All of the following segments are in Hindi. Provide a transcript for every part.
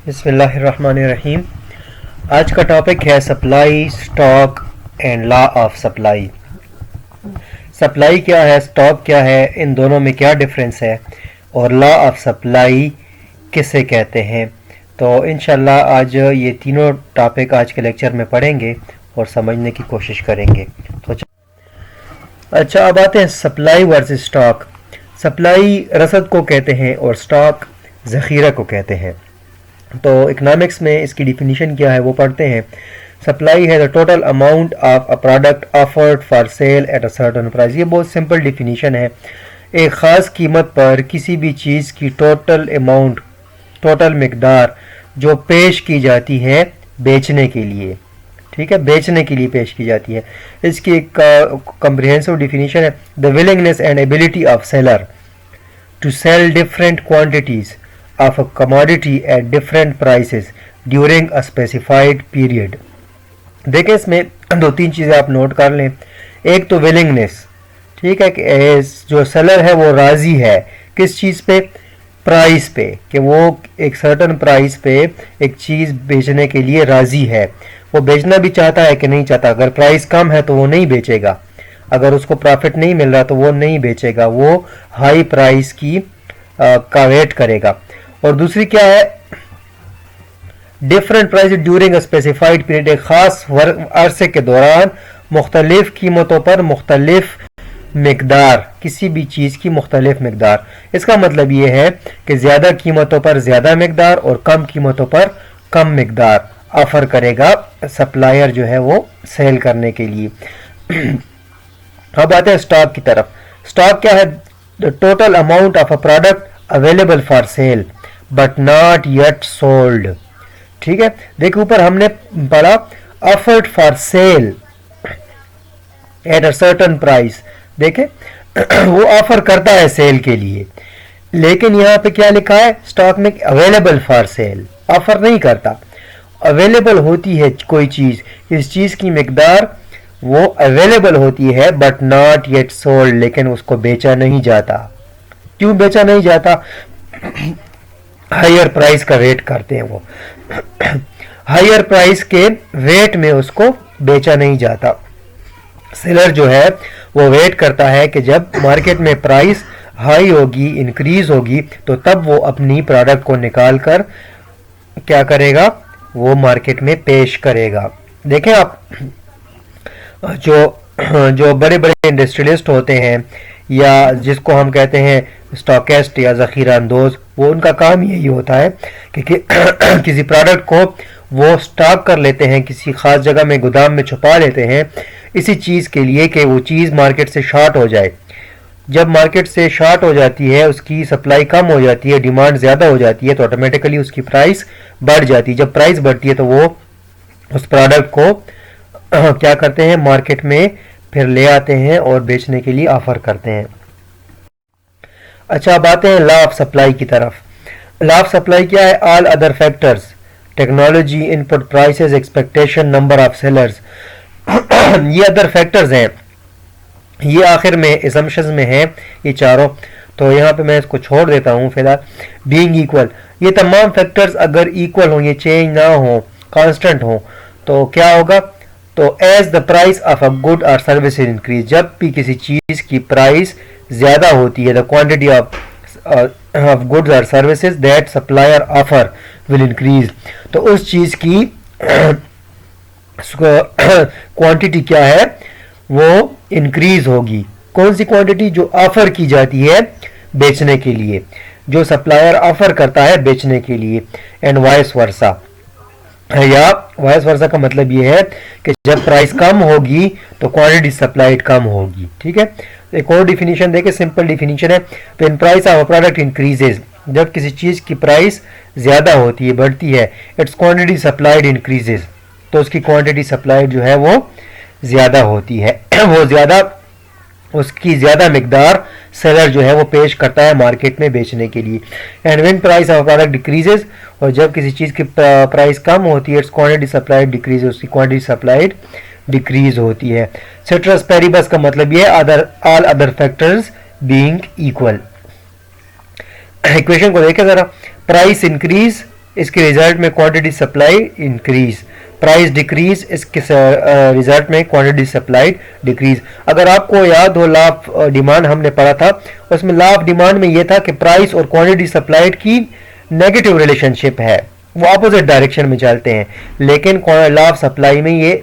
बिस्मिल्लाहिर्रहमानिर्रहीम। आज का टॉपिक है supply, stock and law of supply. Supply क्या है, स्टॉक क्या है, इन दोनों में क्या डिफरेंस है और लॉ ऑफ सप्लाई किसे कहते हैं। तो इंशाल्लाह आज ये तीनों टॉपिक आज के लेक्चर में पढ़ेंगे और समझने की कोशिश करेंगे। तो अच्छा, अब आते हैं सप्लाई वर्सेस स्टॉक। सप्लाई रसद को कहते हैं और स्टॉक ज़ख़ीरा को कहते हैं। तो इकनॉमिक्स में इसकी डिफिनीशन क्या है वो पढ़ते हैं। सप्लाई है the total amount of a product offered for sale at a certain price. ये बहुत सिंपल डिफिनीशन है। एक ख़ास कीमत पर किसी भी चीज़ की टोटल अमाउंट, टोटल मिकदार जो पेश की जाती है बेचने के लिए, ठीक है, बेचने के लिए पेश की जाती है। इसकी एक कम्प्रिहेंसिव डिफिनीशन है the willingness and ability of seller to sell different quantities of a commodity at different prices during a specified period। देखें, इसमें दो तीन चीज़ें आप नोट कर लें। एक तो विलिंगनेस, ठीक है, कि जो सेलर है वो राज़ी है किस चीज़ पे, प्राइस पे, कि वो एक सर्टन प्राइस पे एक चीज़ बेचने के लिए राज़ी है। वो बेचना भी चाहता है कि नहीं चाहता। अगर प्राइस कम है तो वो नहीं बेचेगा, अगर उसको प्रॉफिट नहीं मिल रहा तो वो नहीं बेचेगा, वो हाई प्राइस की का वेट करेगा। और दूसरी क्या है, different price during a specified period, एक खास अरसे के दौरान मुख्तलिफ कीमतों पर मुख्तलिफ मिकदार, किसी भी चीज़ की मुख्तलिफ मिकदार। इसका मतलब ये है कि ज़्यादा कीमतों पर ज़्यादा मिकदार और कम कीमतों पर कम मिकदार ऑफर करेगा सप्लायर जो है वो सेल करने के लिए। अब आते हैं स्टॉक की तरफ। स्टॉक क्या है, the total amount of a product available for sale but not yet sold. ठीक है, देखिए ऊपर हमने पढ़ा offered for sale at a certain price. देखें वो ऑफर करता है सेल के लिए, लेकिन यहां पे क्या लिखा है, स्टॉक में अवेलेबल फॉर सेल, ऑफर नहीं करता। अवेलेबल होती है कोई चीज, इस चीज की मिकदार वो अवेलेबल होती है बट नॉट येट सोल्ड, लेकिन उसको बेचा नहीं जाता। क्यों बेचा नहीं जाता? हायर प्राइस का वेट करते हैं वो। हायर प्राइस के वेट में उसको बेचा नहीं जाता। सेलर जो है वो वेट करता है कि जब मार्केट में प्राइस हाई होगी, इंक्रीज होगी, तो तब वो अपनी प्रोडक्ट को निकाल कर क्या करेगा, वो मार्केट में पेश करेगा। देखें आप, जो बड़े बड़े इंडस्ट्रियलिस्ट होते हैं या जिसको हम कहते हैं स्टॉकिस्ट या ज़ख़ीरा अंदोज़, वो उनका काम यही होता है कि किसी प्रोडक्ट को वो स्टॉक कर लेते हैं, किसी ख़ास जगह में गोदाम में छुपा लेते हैं, इसी चीज़ के लिए कि वो चीज़ मार्केट से शॉर्ट हो जाए। जब मार्केट से शॉर्ट हो जाती है, उसकी सप्लाई कम हो जाती है, डिमांड ज़्यादा हो जाती है, तो ऑटोमेटिकली उसकी प्राइस बढ़ जाती है। जब प्राइस बढ़ती है तो वो उस प्रोडक्ट को क्या करते हैं, मार्केट में फिर ले आते हैं और बेचने के लिए ऑफर करते हैं। अच्छा, अब आते हैं लॉ ऑफ सप्लाई की तरफ। लॉ ऑफ सप्लाई क्या है, all other factors, technology, input prices, expectation, number of sellers, ये अदर फैक्टर्स हैं। ये आखिर में असम्पशंस में है ये चारों, तो यहाँ पे मैं इसको छोड़ देता हूँ फिलहाल। बीइंग इक्वल, ये तमाम फैक्टर्स अगर इक्वल हो, ये चेंज ना हो, कांस्टेंट हो, तो क्या होगा, तो as the price of a good और सर्विस इंक्रीज, जब भी किसी चीज की प्राइस ज्यादा होती है, द क्वांटिटी ऑफ गुड्स और services that supplier offer will increase, तो उस चीज की क्वांटिटी क्या है, वो इंक्रीज होगी। कौन सी क्वांटिटी? जो ऑफर की जाती है बेचने के लिए, जो सप्लायर ऑफर करता है बेचने के लिए। एंड वाइस वर्सा, या वाइस वर्सा का मतलब ये है कि जब प्राइस कम होगी तो क्वांटिटी सप्लाइड कम होगी। ठीक है, एक और डिफिनीशन देखें, सिंपल डिफिनीशन है, when price of a product increases, जब किसी चीज की प्राइस ज्यादा होती है, बढ़ती है, इट्स क्वांटिटी सप्लाइड इंक्रीजेज, तो उसकी क्वांटिटी सप्लाइड जो है वो ज्यादा होती है। वो ज्यादा, उसकी ज्यादा मिकदार सेलर जो है वो पेश करता है मार्केट में बेचने के लिए। And when price of product decreases, और जब किसी चीज़ की प्राइस कम होती है, इट्स क्वांटिटी सप्लाइड डिक्रीज, उसकी क्वांटिटी सप्लाइड डिक्रीज होती है। सिट्रस पेरिबस का मतलब ये all other factors being equal. Equation को देखें जरा, प्राइस इंक्रीज इसके रिजल्ट में quantity supply increase, price decrease, इसके रिजल्ट में क्वांटिटी सप्लाई डिक्रीज। अगर आपको याद हो लॉ ऑफ डिमांड हमने पढ़ा था, उसमें लॉ ऑफ डिमांड में यह था कि प्राइस और क्वांटिटी सप्लाइड की नेगेटिव रिलेशनशिप है, वो अपोजिट डायरेक्शन में चलते हैं। लेकिन लॉ ऑफ सप्लाई में ये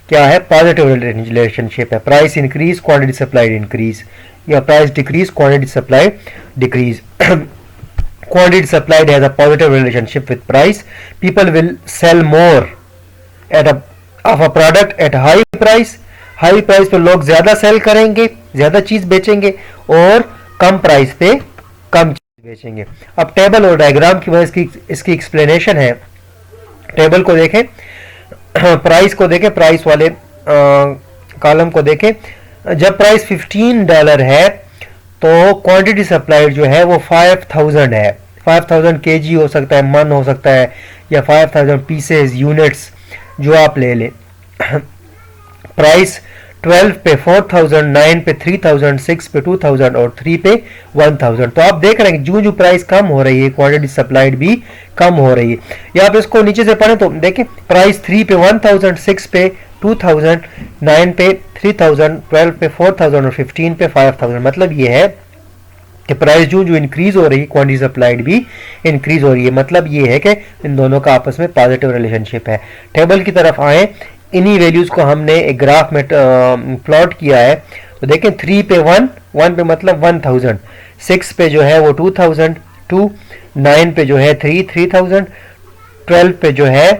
क्या है, पॉजिटिव रिलेशनशिप है, price increase quantity supplied increase, या price decrease quantity supply decrease. Quantity supplied has a positive relationship with price. People will sell more of a product at high price. High price पे लोग ज्यादा सेल करेंगे, ज्यादा चीज बेचेंगे, और कम प्राइस पे कम चीज बेचेंगे। अब टेबल और डायग्राम की वजह इसकी एक्सप्लेनेशन है। टेबल को देखें, प्राइस को देखें, प्राइस वाले कॉलम को देखें। जब प्राइस $15 है तो क्वांटिटी सप्लाइड जो है वो 5000 है। 5000 kg हो सकता है, मन हो सकता है, या 5000 पीसेस, यूनिट्स जो आप ले लें। प्राइस 12 पे 4000, 9 पे 3000, 6 पे 2000 और 3 पे 1000। तो आप देख रहे हैं कि जो प्राइस कम हो रही है, क्वांटिटी सप्लाइड भी कम हो रही है। या आप इसको नीचे से पढ़ें तो देखें, प्राइस 3 पे 1000, 6 पे 2000, 9 पे 3000, 12 पे 4000 और 15 पे 5000। मतलब ये है कि प्राइस जो इंक्रीज हो रही है, क्वांटिटी सप्लाइड भी इंक्रीज हो रही है। मतलब ये है कि इन दोनों का आपस में पॉजिटिव रिलेशनशिप है। टेबल की तरफ आए, इन्हीं वैल्यूज को हमने एक ग्राफ में प्लॉट किया है। तो देखें 3 पे 1 पे मतलब 1000, 6 पे जो है वो 2000, 9 पे जो है 3000, 12 पे जो है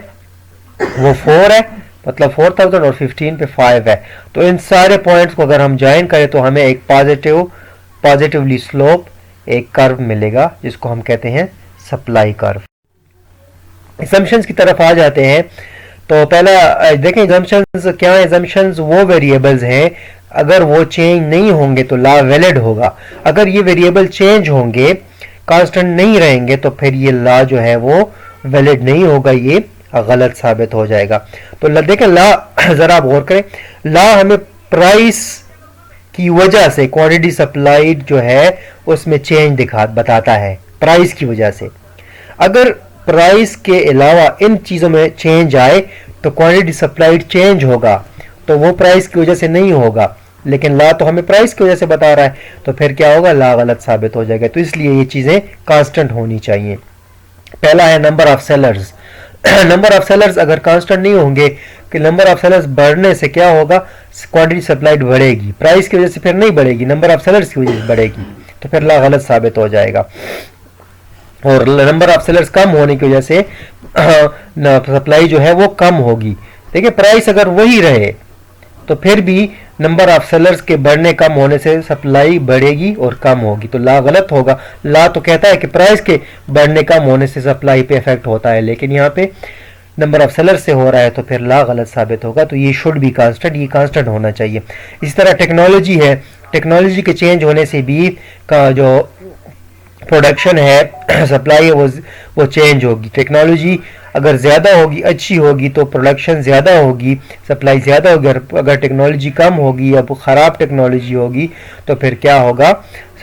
वो 4 है मतलब 4000 और 15 पे 5 है। तो इन सारे पॉइंट्स को अगर हम ज्वाइन करें तो हमें एक पॉजिटिवली स्लोप एक कर्व मिलेगा, जिसको हम कहते हैं सप्लाई कर्व। असम्पशंस की तरफ आ जाते हैं। तो पहला देखें, असम्पशंस क्या है? असम्पशंस वो वेरिएबल्स हैं, अगर वो चेंज नहीं होंगे तो लॉ वैलिड होगा। अगर ये वेरिएबल चेंज होंगे, कांस्टेंट नहीं रहेंगे, तो फिर ये लॉ जो है वो वैलिड नहीं होगा, ये गलत साबित हो जाएगा। तो देखें लॉ, जरा आप गौर करें, लॉ हमें प्राइस की वजह से क्वांटिटी सप्लाइड जो है उसमें चेंज बताता है, प्राइस की वजह से। अगर प्राइस के अलावा इन चीजों में चेंज आए तो क्वांटिटी सप्लाइड चेंज होगा, तो वो प्राइस की वजह से नहीं होगा। लेकिन लॉ तो हमें प्राइस की वजह से बता रहा है, तो फिर क्या होगा, लॉ गलत साबित हो जाएगा। तो इसलिए ये चीजें कांस्टेंट होनी चाहिए। पहला है number of sellers. Number of sellers अगर कांस्टेंट नहीं होंगे, कि नंबर ऑफ सेलर्स बढ़ने से क्या होगा, क्वांटिटी सप्लाइड बढ़ेगी, प्राइस की वजह से फिर नहीं बढ़ेगी, नंबर ऑफ सेलर्स की वजह से बढ़ेगी, तो फिर लॉ गलत साबित हो जाएगा। और नंबर ऑफ सेलर्स कम होने की वजह से सप्लाई जो है वो कम होगी। देखिए प्राइस अगर वही रहे तो फिर भी नंबर ऑफ सेलर्स के बढ़ने कम होने से सप्लाई बढ़ेगी और कम होगी, तो लॉ गलत होगा। लॉ तो कहता है कि प्राइस के बढ़ने कम होने से सप्लाई पे इफेक्ट होता है, लेकिन यहाँ पे नंबर ऑफ सेलर्स से हो रहा है, तो फिर लॉ गलत साबित होगा। तो ये शुड बी कांस्टेंट, ये कांस्टेंट होना चाहिए। इस तरह टेक्नोलॉजी है, टेक्नोलॉजी के चेंज होने से भी का जो प्रोडक्शन है, सप्लाई है, वो चेंज होगी। टेक्नोलॉजी अगर ज़्यादा होगी, अच्छी होगी, तो प्रोडक्शन ज़्यादा होगी, सप्लाई ज़्यादा होगी। अगर टेक्नोलॉजी कम होगी या ख़राब टेक्नोलॉजी होगी, तो फिर क्या होगा,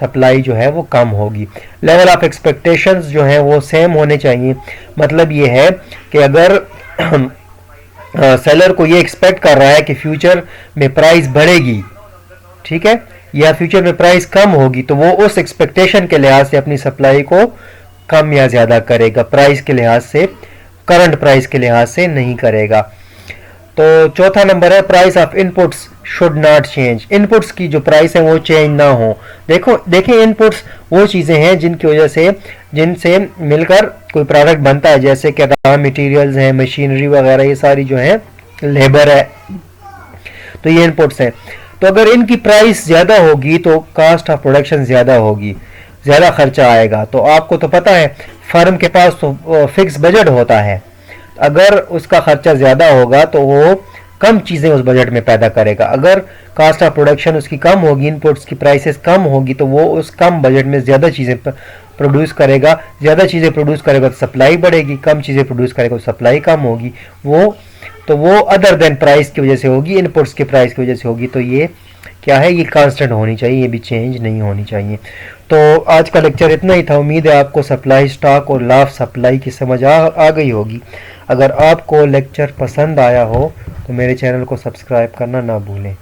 सप्लाई जो है वो कम होगी। लेवल ऑफ एक्सपेक्टेशंस जो है वो सेम होने चाहिए। मतलब ये है कि अगर सेलर को ये एक्सपेक्ट कर रहा है कि फ्यूचर में प्राइस बढ़ेगी, ठीक है, या फ्यूचर में प्राइस कम होगी, तो वो उस एक्सपेक्टेशन के लिहाज से अपनी सप्लाई को कम या ज़्यादा करेगा, प्राइस के लिहाज से, करंट प्राइस के लिहाज से नहीं करेगा। तो चौथा नंबर है price of inputs should not change. Inputs की जो प्राइस है वो चेंज ना हो। देखें इनपुट्स वो चीज़ें हैं जिनकी वजह से, जिनसे मिलकर कोई प्रोडक्ट बनता है, जैसे कि रॉ मटेरियल्स हैं, मशीनरी वगैरह, ये सारी जो है, लेबर है, तो ये इनपुट्स हैं। तो अगर इनकी प्राइस ज़्यादा होगी तो कास्ट ऑफ प्रोडक्शन ज़्यादा होगी, ज़्यादा खर्चा आएगा। तो आपको तो पता है फर्म के पास तो फिक्स बजट होता है, अगर उसका खर्चा ज़्यादा होगा तो वो कम चीज़ें उस बजट में पैदा करेगा। अगर कास्ट ऑफ प्रोडक्शन उसकी कम होगी, इनपुट्स की प्राइसेस कम होगी, तो वो उस कम बजट में ज़्यादा चीज़ें प्रोड्यूस करेगा। ज़्यादा चीज़ें प्रोड्यूस करेगा तो सप्लाई बढ़ेगी, कम चीज़ें प्रोड्यूस करेगा तो सप्लाई कम होगी। वो अदर देन प्राइस की वजह से होगी, इनपुट्स के प्राइस की वजह से होगी। तो ये क्या है, ये कांस्टेंट होनी चाहिए, ये भी चेंज नहीं होनी चाहिए। तो आज का लेक्चर इतना ही था। उम्मीद है आपको सप्लाई स्टॉक और लॉ ऑफ सप्लाई की समझ आ गई होगी। अगर आपको लेक्चर पसंद आया हो तो मेरे चैनल को सब्सक्राइब करना ना भूलें।